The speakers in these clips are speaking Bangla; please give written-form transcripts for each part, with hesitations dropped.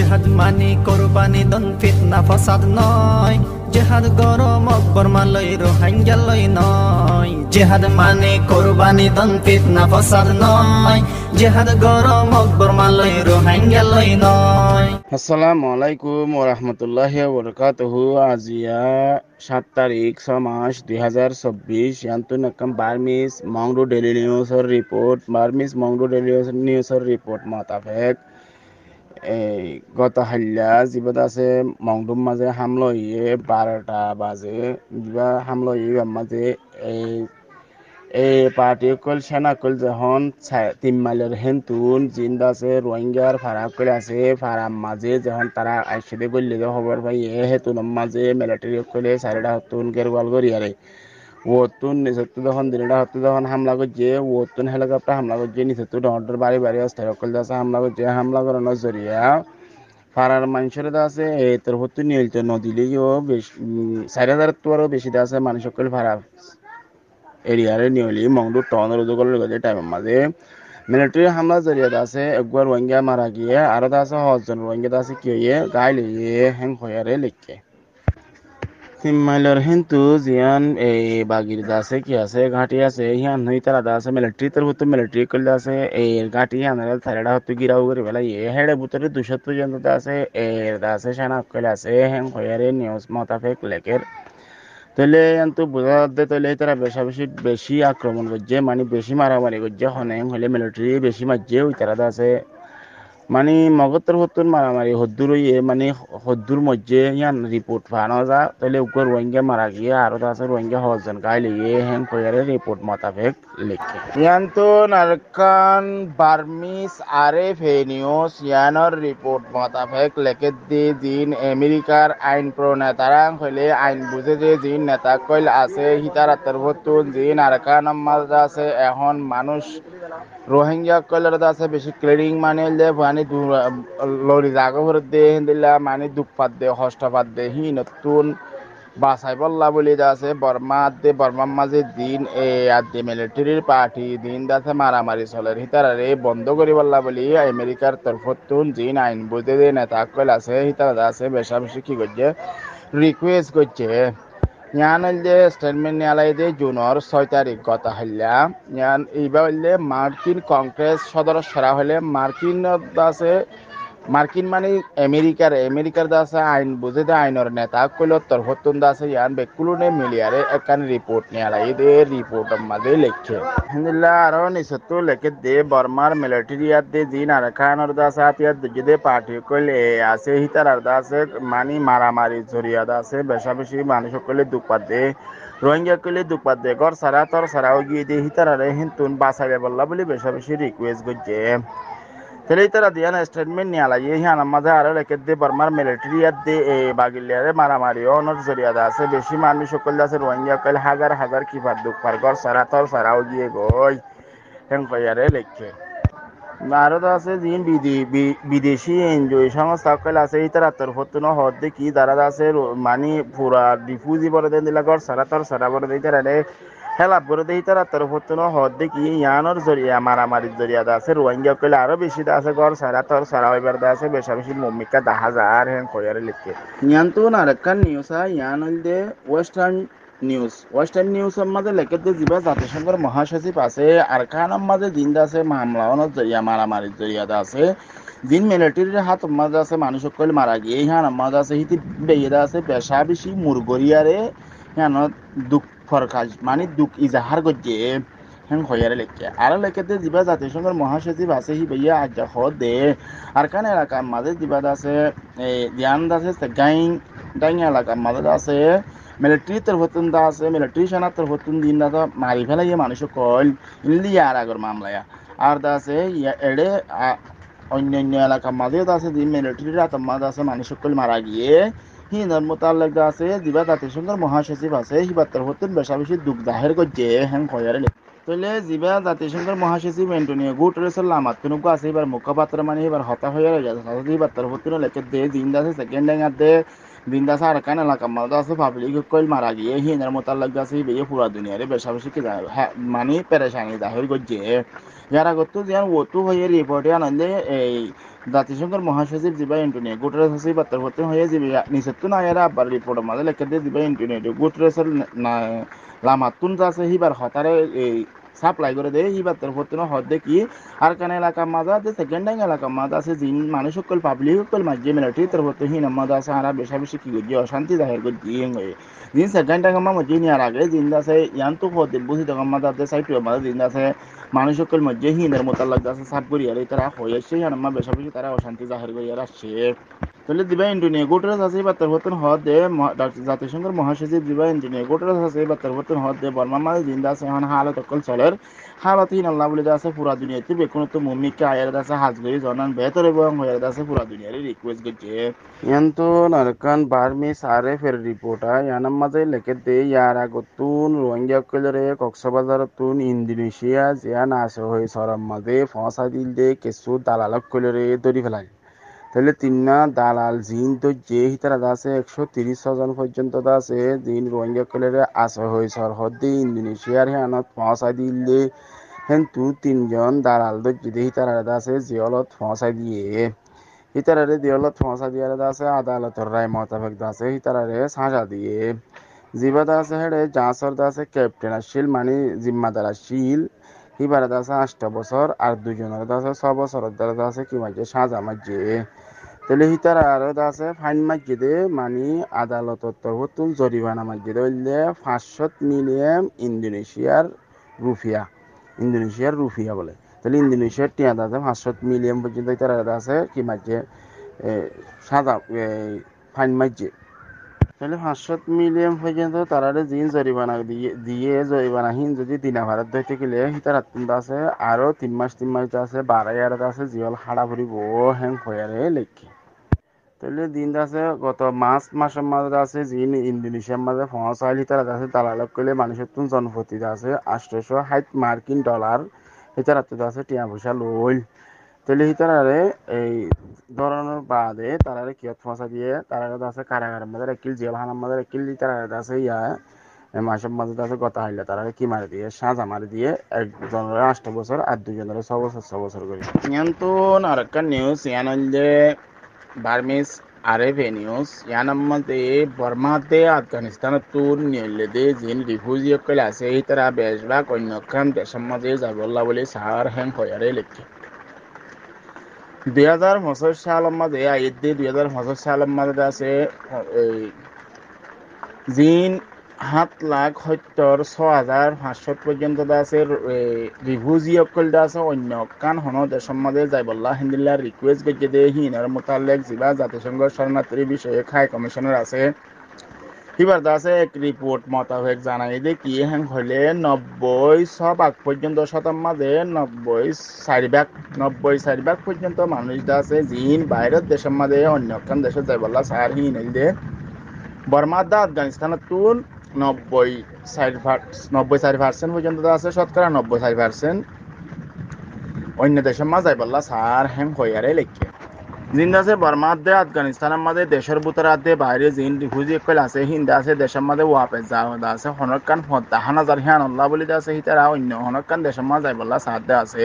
জেহাদ মানি কোরবানি দন ফিতনা ফাসাদ নয়, জেহাদ গরম আকবর মালয় রোহিঙ্গা লই নয়। জেহাদ মানি কোরবানি দন ফিতনা ফাসাদ নয়, জেহাদ গরম আকবর মালয় রোহিঙ্গা লই নয়। আসসালামু আলাইকুম ওরহমতুল্লাহি ওবরকাতুহু। আজিয়া 7 তারিখ 6 মাস 2024 ইয়ান্তুন একম বার্মিস মংডু ডেইলি নিউজের রিপোর্ট মোতাবেক এই গত হাল্লা জিবাদ আছে মংডুম মাঝে হামলো ইয়ে 12টা বাজে জিবা হামলো ইয়ে মাঝে এই পার্টি কল সেনা কল যখন 3 মাইলের হেন্তুন জিন্দা আছে রোহিঙ্গার ফারা করে আছে ফারাম মাঝে যখন তারা আইসিদে গল্লি খবর পাই হেতুন মাঝে মিলিটারি কলে 4টা হতুন গেরওয়াল গরিয়ারে ওতুন নিচতু যখন দিনটা হতো যখন হামলা করছে ওতুন হেলিকপ্টার হামলা করছে নিচতু ডর বাড়ি বাড়ি অস্থায়ী কল আছে হামলা করছে হামলা করানোর জরিয়া ফারার মানুষের আছে তোর হতো নিয়েছে নদীলেও বেশি 4000 তোরও বেশি আছে মানুষ সকল ফারা এরিয়ারে নিয়লি মংডু টন রোজগলের গজে টাইমের মাঝে মিলিটারি হামলা জরিয়া আছে একবার রোহিঙ্গা মারা গিয়ে আরো আছে 6 জন রোহিঙ্গা আছে কি হয়ে গায়ে লিয়ে হ্যাং হয়ারে লিখকে 3 মাইলের হিন্তু জিয়ান এই বাগির আছে কি আছে ঘাটি আছে হিয়ান হই তারা আছে মিলিটারি তোর হতো মিলিটারি করলে আছে এই ঘাটি আনারে তারা হতো গিরাও করে বেলা হেড়ে ভিতরে 200 জন আছে আছে সেনা কইলে আছে হ্যাং হয়ারে নিউজ মোতাবেক লেকের তাহলে কিন্তু বোঝা যাচ্ছে তাহলে তারা বেশি আক্রমণ করছে মানে বেশি মারামারি করছে হনে হলে মিলিটারি বেশি মারছে ওই তারা আছে মানে মগতর হতুন মারামারি হদ্দুর মানে হদ্দুর মধ্যে ইয়ান রিপোর্ট পানো যা তাহলে উপর রোহিঙ্গা মারা গিয়ে আরো আছে রোহিঙ্গা 6 জন গাইলে হ্যাং কয়ারে রিপোর্ট মোতাবেক লিখে ইয়ান তো নারকান বার্মিস আরএফএ নিউজ ইয়ানোর রিপোর্ট মোতাবেক লেখে দি জিন আমেরিকার আইন প্রণেতারা হইলে আইন বুঝে যে জিন নেতা কইল আছে হিতারাতের হতুন জিন আরকান আছে এখন মানুষ রোহিঙ্গা কইলের আছে বেশি ক্লিনিং মানে পানি লরি জাগো ভরে দে হিন্দিলা মানে দুঃপাত দে হস্তপাত দে হি নতুন বাসাই বল্লা বলি আছে বর্মার মাঝে দিন আদি মিলিটারির পার্টি দিন দাসে মারামারি চলে হিতারে বন্ধ করি বল্লা বলি আমেরিকার তরফতুন জিন আইন বুঝে দে নেতা কইল আছে হিতারা আছে বেশা বেশি কি করছে রিকোয়েস্ট করছে ইয়ান হইলে স্টেটমেন্ট নিয়ালাই দে জুনের 6 তারিখ গত হইলা ইয়ান এইবার হইলে মার্কিন কংগ্রেস সদস্যরা হইলে মার্কিন মানে আমেরিকার দাসে আইন বুঝে দে আইনের নেতা কইল তরফতুন দাসে ইয়ান বেকুলুনে মিলিয়ারে একখান রিপোর্ট নিয়ালাই দে রিপোর্টের মাঝে লেখে হিন্দিল্লা আরো নিচতো লেখে দে বর্মার মিলিটারিয়াত দে জিন আর খানোর দাসে হাতিয়ার দে পার্টি কইলে আছে হিতার দাসে মানি মারামারি জরিয়া দাসে বেশা বেশি মানুষ কইলে দুপাত দে রোহিঙ্গা কইলে দুপাত দে ঘর সারা তোর সারাও গিয়ে দে হিতারে হিন্তুন বাঁচাইবে বললা বলে বেশা বেশি রিকোয়েস্ট করছে তাহলে তারা দিয়া স্টেটমেন্ট নিয়ে আলাই হিয়ান মাঝে আরো রেখে দে বর্মার মিলিটারিয়াত দে বাগিলিয়ারে মারামারি অনর জরিয়া আছে বেশি মানুষ সকল আছে রোহিঙ্গা কইল হাজার হাজার কিবার দুঃখ পার ঘর সারা তোর সারাও গিয়ে গই হেন কইয়ারে লেখে আরো আছে যিন বিদেশি এনজয় সংস্থা কইল আছে ইতারা তোর হতুন হদ দেখি যারা আছে মানে পুরা ডিফুজি বড় দেন দিলা ঘর সারা তোর সারা বড় দেই তারা হেলাপ করে দেই তারা তোর হতুন হদ দেখি ইয়ানোর জরিয়া মারামারির জরিয়া আছে রোহিঙ্গা কইলে আরো বেশি আছে ঘর সারা তোর সারা হইবার আছে বেশা বেশি মমিকা 10,000 হেন কইয়ারে লিখে ইয়ান্তুন আরেকখান নিউজ ইয়ান হইল দে ওয়েস্টার্ন নিউজের মাঝে লেখে দে জিবা জাতিসংঘের মহাসচিব আছে আর খানের মাঝে জিন্দা আছে মামলা অনত জরিয়া মারামারির জরিয়া আছে দিন মিলিটারির হাত মাঝে আছে মানুষ কইল মারা গিয়ে ইহান মাঝে আছে হিতি বেইরা আছে বেশা বেশি মুরগরিয়ারে ইয়ান দুঃখ ফরকাজ মানে দুঃখ ইজাহার করছে হ্যাঁ হইয়ারে লেখে আরো লেখেতে জিবা জাতিসংঘের মহাসচিব আছে হি ভাইয়া আজ দে আর কান এলাকার মাঝে জিবা আছে ধ্যান আছে গাইং এলাকার মাঝে আছে মিলিটারি তরফতুন দা আছে মিলিটারি সেনা তরফতুন দিন দা মারি ফেলাই মানুষ কল ইন্ডিয়া আর আগর মামলায়া আর দা আছে এড়ে অন্যান্য এলাকার মাঝে আছে দিন মিলিটারির হাত মাঝে আছে মানুষ কল মারা গিয়ে হিনার মোতালেক আছে জিবা জাতিসংঘের মহাসচিব আছে হিবার তরফতুন বেশা বেশি দুঃখ জাহের করছে হ্যাঁ হইয়ারে তাহলে জিবা জাতিসংঘের মহাসচিব অ্যান্টোনিও গুটেরেসের লামাতনুকু আছে এবার মুখপাত্র মানে এবার হতা হয়ে গেছে এবার তরফতুন লেখে দে জিন্দা আছে সেকেন্ড ড্যাঙ্গার দে দিনদা সার কান এলাকা মালদা আছে পাবলিক কইল মারা গিয়ে হিনের মোতাল্লাক আছে বেয়ে পুরা দুনিয়ারে বেশা বেশি কি যায় মানে পেরেশানি জাহির করছে যারা করতো যেন ওতু হয়ে রিপোর্টে আনন্দে এই জাতিসংঘের মহাসচিব দিবা ইন্টারনেট গুটরেস আছে বার্তার করতে হয়ে যাবে নিষেধ না এরা আবার রিপোর্টের মাঝে লেখা দিয়ে দিবা ইন্টারনেট গুটরেসের না লামাতুন আছে হিবার হতারে এই সাপ্লাই করে দেয় হিবার তোর করতে হদ কি আর কানে এলাকা মাঝে আছে সেকেন্ড টাইম এলাকা মাঝে আছে জিন মানুষ সকল পাবলিক সকল মাঝে মিলিটারি তোর করতে হিন মাঝে আছে আর বেশা বেশি কি করছে অশান্তি জাহির করছে হয়ে জিন সেকেন্ড টাইম মধ্যে নিয়ে আগে জিন আছে ইয়ান তো হতে বুঝি তখন মাঝে আছে সাইটে মাঝে জিন আছে মানুষ সকল মধ্যে হিনের মোতাল্লাক আছে সাপ করিয়া তারা হয়ে আসছে আমার বেশা বেশি তারা অশান্তি জাহির করিয়া আসছে তাহলে দিবা ইন্ডোনিয়া গোটরাস আছে বার্তার বর্তন হদে জাতিসংঘের মহাসচিব দিবা ইন্ডোনিয়া গোটরাস আছে বার্তার বর্তন হদে বর্মা মাঝে জিন্দা আছে এখন হালত অকল চলের হালত হিন আল্লাহ বলে আছে পুরা দুনিয়াতে বেকুন তো মুমিকে আয়ের আছে হাজগরি জনান বেহতর এবং হয়ে আছে পুরা দুনিয়ারে রিকোয়েস্ট করছে ইয়ান তো নারকান বার্মি সারে ফের রিপোর্টা ইয়ানার মাঝে লেখে দে ইয়ার আগতুন রোহিঙ্গা কলরে কক্সবাজার তুন ইন্দোনেশিয়া জিয়ান আসে হয়ে সরম মাঝে ফসা দিল দে কেসু দালালক কলরে দড়ি ফেলায় তাহলে তিন্না দালাল জিন তো যে হিতারা আছে 130 জন পর্যন্ত আছে জিন রোহিঙ্গা কলেরে আসে হয়ে সরহদে ইন্দোনেশিয়ার হানত পৌঁছাই দিলে হেন তু তিনজন দালাল তো যে হিতারা আছে জিয়লত পৌঁছাই দিয়ে হিতারারে জিয়লত পৌঁছাই দিয়ে আছে আদালতের রায় মোতাবেক আছে হিতারারে সাজা দিয়ে জিবাদা আছে হেডে জাঁসর আছে ক্যাপ্টেন আসিল মানে জিম্মাদার আসিল হিবার আছে 8 বছর আর দুজনের আছে 6 বছরের দ্বারা আছে কি মাঝে সাজা মাঝে তাহলে হিতারা আর আছে ফাইন মাঝে দে মানে আদালতের তরফ জরিমানা মাঝে দে 500 মিলিয়ন ইন্দোনেশিয়ার রুফিয়া বলে তাহলে ইন্দোনেশিয়ার টিয়া আছে 500 মিলিয়ন পর্যন্ত হিতারা আছে কি মাঝে সাজা ফাইন মাঝে তাহলে 500 মিলিয়ন পর্যন্ত তারা জিন জরিমানা দিয়ে জরিমানাহীন যদি দিনা ভারত ধরতে গেলে হিতার আত্মদা আছে আরো 3 মাস আছে বাড়াই আর আছে জিওল হাড়া ফুরিব হ্যাং হয়ারে লেখে তাহলে দিন আছে গত মাসের মাঝে আছে জিন ইন্দোনেশিয়ার মাঝে পৌঁছাইল হিতার আছে দালালক করলে মানুষের তুন জনপ্রতি আছে 860 মার্কিন ডলার হিতার আত্মদা আছে টিয়া পয়সা লইল তাহলে হিতারে এই ধরনের বাদে তারারে কিয়ত ফসা দিয়ে তারা আছে কারাগারের মধ্যে একিল জেলখানার মধ্যে একিল তারা আছে মাসের মধ্যে আছে গত হাইলে তারা কি মারি দিয়ে সাজা মারি দিয়ে একজনের 8 বছর আর দুজনের 6 বছর করে ইয়ান তো আরেকটা নিউজ ইয়ান হইলে বার্মিস আরএফএ নিউজ ইয়ানার মধ্যে বর্মাতে আফগানিস্তানের তুর নিলে দে জিন রিফিউজি কলে আছে তারা বেশভাগ অন্যখান দেশের মাঝে যাবল্লা বলে সার হ্যাং হয়ারে লেখে 2025 সালের মধ্যে আইতে 2025 সালের মধ্যে আছে জিন 7,76,500 পর্যন্ত আছে রিফিউজি অকল আছে অন্য কান হন দেশের মধ্যে যাই বললা হিন্দিল্লা রিকোয়েস্ট করছে দে হিনার মোতালেক জিবা জাতিসংঘ শরণার্থী বিষয়ে হাই কমিশনার আছে এবার আছে এক রিপোর্ট মোতাবেক জানাই দে কি হ্যাং হলে 90% পর্যন্ত শতাব্দে 90% পর্যন্ত মানুষ আছে জিন বাইরের দেশের মধ্যে অন্য কান দেশে যাই বললা সার হিন দে বর্মাদা আফগানিস্তানের তুল 90% পর্যন্ত আছে শতকরা 90% অন্য দেশের মাঝে যাই বললা সার হ্যাং হইয়ারে লেখে জিন আছে বর্মাদে আফগানিস্তানের মাঝে দেশের ভিতরে বাইরে জিন রিফিউজি কল আছে হিন্দা আছে দেশের মাঝে ওয়াপে যাওয়া আছে হনকান 50,000 হিয়ান আল্লাহ বলি আছে হিতারা অন্য হনকান দেশের মাঝে যাই বললা সাথে আছে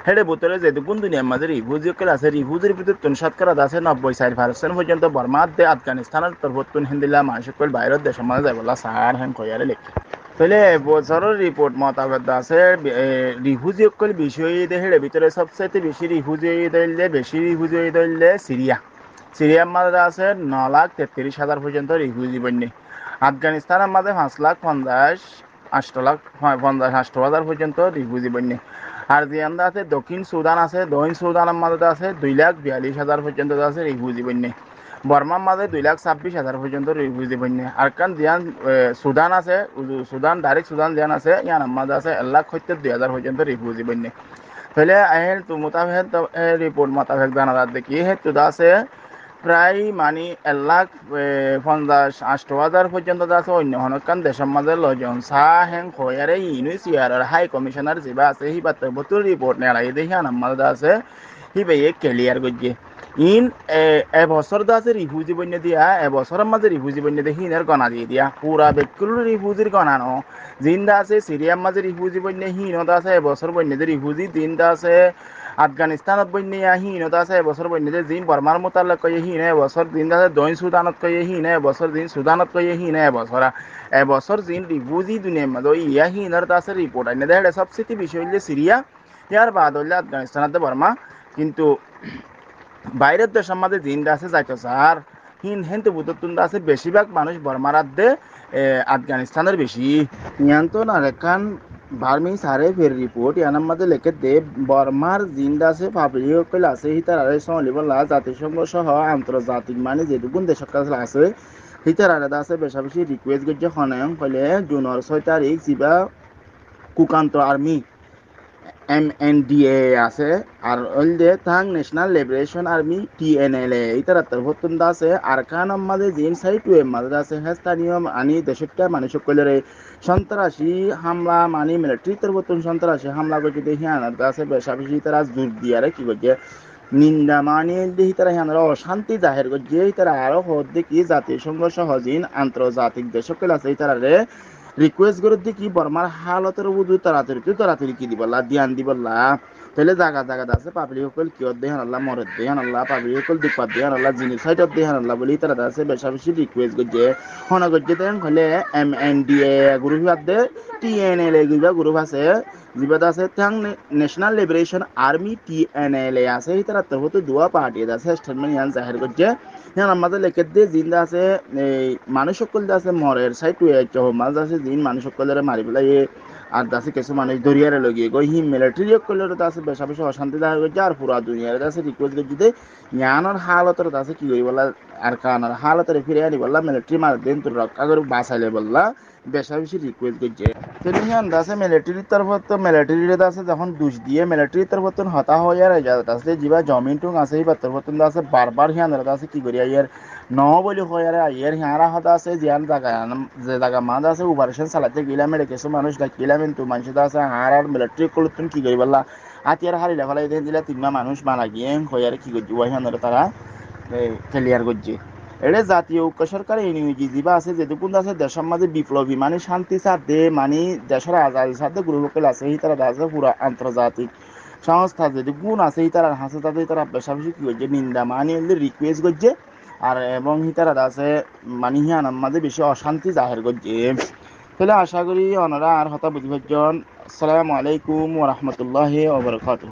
হেডে ভিতরে যেটুকুন দুনিয়ার মাঝে রিফিউজি কল আছে রিফিউজির ভিতরে শতকরা আছে 90% পর্যন্ত বর্মাদে আফগানিস্তানের তরফতুন হিন্দিলা মানুষ কল বাইরের দেশের মাঝে যাই বললা সার হ্যাং কইয়ারে লেখে তাহলে বছরের রিপোর্ট মোতাবেক আছে রিফিউজি কল বিষয় হেডে ভিতরে সবচেয়ে বেশি রিফিউজি দিলে সিরিয়ার মাঝে আছে 9,33,000 পর্যন্ত রিফিউজি বন্যে আফগানিস্তানের মাঝে 5,58,000 পর্যন্ত রিফিউজি বন্যে আর জিয়ান্দা আছে দক্ষিণ সুদানের মাঝে আছে 2,42,000 পর্যন্ত আছে রিফিউজি বন্যে বর্মার মাঝে 2,26,000 পর্যন্ত রিফিউজি বন্যে আর কান জিয়ান সুদান ডাইরেক্ট সুদান জিয়ান আছে ইয়ার মাঝে আছে 1,72,000 পর্যন্ত রিফিউজি বন্যে তাহলে আহের তো মোতাবেক রিপোর্ট মোতাবেক জানা যাচ্ছে কি হেতু আছে প্রায় মানে 1,50,000 পর্যন্ত আছে অন্য হনকান দেশের মাঝে লজন চাহ হেং হয়ারে ইউনিসিয়ার হাই কমিশনার যেবা আছে হিবাতে বতুল রিপোর্ট নেলাই দেখি আনার মাঝে আছে হিবাইয়ে ক্লিয়ার করছে ইন এবছর দা আছে রিফিউজি বন্য দিয়া এবছরের মাঝে রিফিউজি বন্য দিয়ে হিনের গণা দিয়ে দিয়া পুরা বেকুল রিফিউজির গণা ন জিন্দা আছে সিরিয়ার মাঝে রিফিউজি বন্য হিনত আছে এবছর বন্য দিয়ে রিফিউজি দিনটা আছে আফগানিস্তানত বন্য হিনত আছে এবছর বন্য দিয়ে জিন বর্মার মোতালেক কয়ে হিনে এবছর দিন আছে দৈন সুদানত কয়ে হিনে এবছর দিন সুদানত কয়ে হিনে এবছর জিন রিফিউজি দুনিয়ার মাঝে ইয়া হিনের আছে রিপোর্ট আইনে দেয় সবচেয়ে বিষয় হইলে সিরিয়া ইয়ার বাদ হইলে আফগানিস্তানাতে বর্মা কিন্তু বাইরের দেশের মধ্যে জিনটা আছে যাইতো স্যার হেনতে বুততুন আছে বেশিরভাগ মানুষ বর্মারাধ্যে আফগানিস্তানের বেশি ইয়ান তো না রেখান বার্মি সারে ফের রিপোর্ট ইয়ানার মধ্যে লেখে দে বর্মার জিনটা আছে পাবলিক কইলা আছে হিতার আরে সলিবলা জাতিসংঘ সহ আন্তর্জাতিক মানে যেটুকুন দেশের কাছে আছে হিতার আরে আছে বেশা বেশি রিকোয়েস্ট করছে হনায়ং কইলে জুনের 6 তারিখ যিবা কুকান্ত আর্মি MNDA আছে আর ওইলে থাং ন্যাশনাল লিবারেশন আর্মি TNLA ইতার তরফতুন আছে আর কানাম মাঝে জিন সাইট ওয়ে মাঝে আছে স্থানীয় আনি দেশটা মানুষ কইলে সন্ত্রাসী হামলা মানে মিলিটারি তরফতুন সন্ত্রাসী হামলা করতে দেখি আনার আছে বেশা বেশি তারা জোর দিয়ারে কি করছে নিন্দা মানে দেখি তারা হানারা অশান্তি জাহের করছে তারা আরো হদ দেখি জাতিসংঘ সহজীন আন্তর্জাতিক দেশকল আছে তারা রিকোয়েস্ট করে দেখি বর্মার হালতের বুধু তাড়াতাড়ি কি দিবলা ধ্যান দিবলা তাহলে জায়গা জায়গা আছে পাবলিক সকল কিয় দেহান আল্লাহ মরদ দেহান আল্লাহ পাবলিক সকল দুপাত দেহান আল্লাহ জিনিস সাইডত দেহান আল্লাহ বলি তারা আছে বেশা বেশি রিকোয়েস্ট করছে হনা করছে দেন হলে MNDA গ্রুপ আছে TNLA গ্রুপ আছে যেটা আছে থাং ন্যাশনাল লিবারেশন আর্মি TNLA আছে তারা তরফতে দুয়া পার্টি আছে স্টেটমেন্ট ইয়ান জাহির করছে হ্যাঁ আমাদের লেখে দিয়ে জিন্দা আছে এই মানুষ সকল আছে মরের সাইড মাঝ আছে জিন মানুষ সকলের মারি পেলাই আর আছে কিছু মানুষ দরিয়ারে লগিয়ে গই হি মিলিটারি সকলের আছে বেশা বেশি অশান্তি দেখা করছে আর পুরা দুনিয়ার আছে রিকোয়েস্ট করছে যে ইয়ানোর হালতের আছে কি করি বলা আর কানার হালতের ফিরে আনি বললা মিলিটারি মার দিন তোর রক্ষা করে বাঁচাইলে বললা বেশা বেশি রিকোয়েস্ট করছে তেলিহান আছে মিলিটারির তরফত তো মিলিটারির আছে যখন দুষ দিয়ে মিলিটারির তরফত হতা হয়ে আর আছে যিবা জমিন টুং আছে এই তরফত আছে বারবার হিয়ান আছে কি করি ইয়ার ন বলি হয় আর ইয়ার হিয়ারা হতা আছে জিয়ান জায়গা যে জায়গা মাঝ আছে অপারেশন চালাতে গেলাম এটা কিছু মানুষ ডাকিলাম কিন্তু মানুষ আছে হার আর মিলিটারি করলে তুমি কি করি বললা আতিয়ার হারি লেখালাই দিলে তিনমা মানুষ মারা গিয়ে হয় আর কি করছি ওই হিয়ান তারা ক্লিয়ার করছে এটা জাতীয় ঐক্য সরকার এনইউজি যিবা আছে যেটুকুন আছে দেশের মাঝে বিপ্লবী মানে শান্তি সাথে মানে দেশের আজাদির সাথে গ্রুপকেল আছে এই তারা আছে পুরা আন্তর্জাতিক সংস্থা যেটুকুন আছে এই তারা হাসে তাদের তারা বেশা বেশি কি করছে নিন্দা মানে রিকোয়েস্ট করছে আর এবং হিতারা আছে মানে হিয়ান মাঝে বেশি অশান্তি জাহের করছে তাহলে আশা করি ওনারা আর হতা বুঝবেন। আসসালামু আলাইকুম ওয়া রাহমাতুল্লাহি ওয়া বারাকাতুহু।